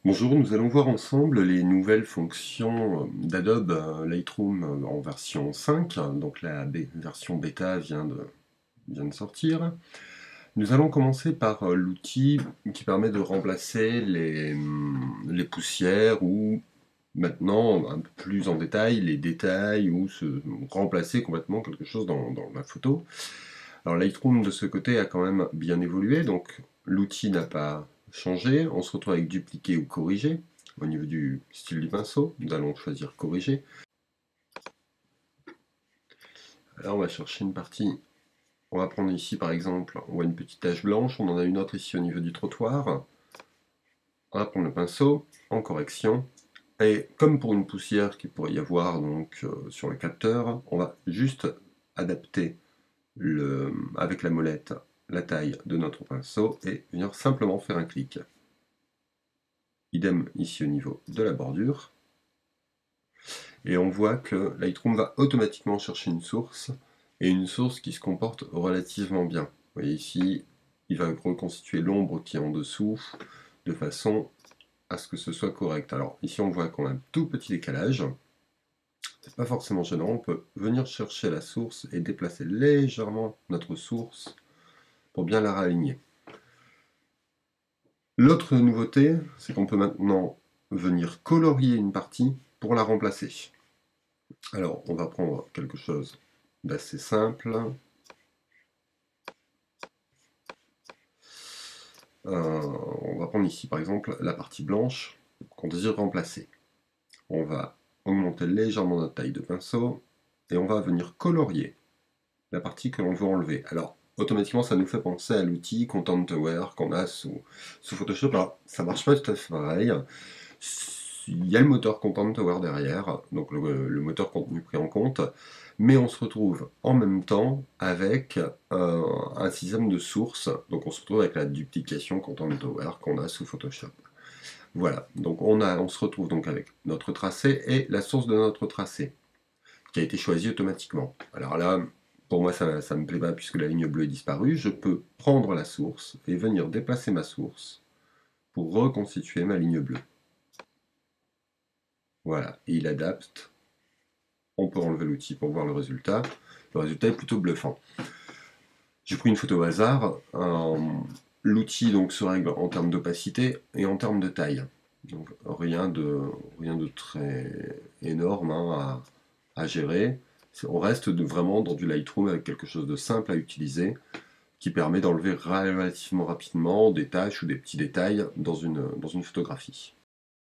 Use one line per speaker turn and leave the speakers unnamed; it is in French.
Bonjour, nous allons voir ensemble les nouvelles fonctions d'Adobe Lightroom en version 5. Donc la version bêta vient de sortir. Nous allons commencer par l'outil qui permet de remplacer les poussières ou maintenant un peu plus en détail les détails ou se remplacer complètement quelque chose dans la photo. Alors Lightroom de ce côté a quand même bien évolué, donc l'outil n'a pas changé. On se retrouve avec dupliquer ou corriger. Au niveau du style du pinceau, nous allons choisir corriger. Là on va chercher une partie. On va prendre ici par exemple, on voit une petite tache blanche, on en a une autre ici au niveau du trottoir. On va prendre le pinceau en correction. Et comme pour une poussière qu'il pourrait y avoir donc, sur le capteur, on va juste adapter avec la molette la taille de notre pinceau et venir simplement faire un clic. Idem ici au niveau de la bordure. Et on voit que Lightroom va automatiquement chercher une source, et une source qui se comporte relativement bien. Vous voyez ici, il va reconstituer l'ombre qui est en dessous, de façon à ce que ce soit correct. Alors ici on voit qu'on a un tout petit décalage. C'est pas forcément gênant, on peut venir chercher la source et déplacer légèrement notre source pour bien la réaligner. L'autre nouveauté, c'est qu'on peut maintenant venir colorier une partie pour la remplacer. Alors, on va prendre quelque chose d'assez simple. On va prendre ici, par exemple, la partie blanche qu'on désire remplacer. On va augmenter légèrement notre taille de pinceau et on va venir colorier la partie que l'on veut enlever. Alors, automatiquement, ça nous fait penser à l'outil Content Aware qu'on a sous Photoshop. Alors, ça marche pas tout à fait pareil. Il y a le moteur Content Aware derrière, donc le moteur contenu pris en compte, mais on se retrouve en même temps avec un système de source, donc on se retrouve avec la duplication Content Aware qu'on a sous Photoshop. Voilà, donc on se retrouve donc avec notre tracé et la source de notre tracé, qui a été choisie automatiquement. Alors là, pour moi, ça ne me plaît pas puisque la ligne bleue est disparue. Je peux prendre la source et venir déplacer ma source pour reconstituer ma ligne bleue. Voilà, et il adapte. On peut enlever l'outil pour voir le résultat. Le résultat est plutôt bluffant. J'ai pris une photo au hasard. L'outil donc se règle en termes d'opacité et en termes de taille. Donc rien de très énorme à gérer. On reste vraiment dans du Lightroom avec quelque chose de simple à utiliser qui permet d'enlever relativement rapidement des taches ou des petits détails dans une photographie.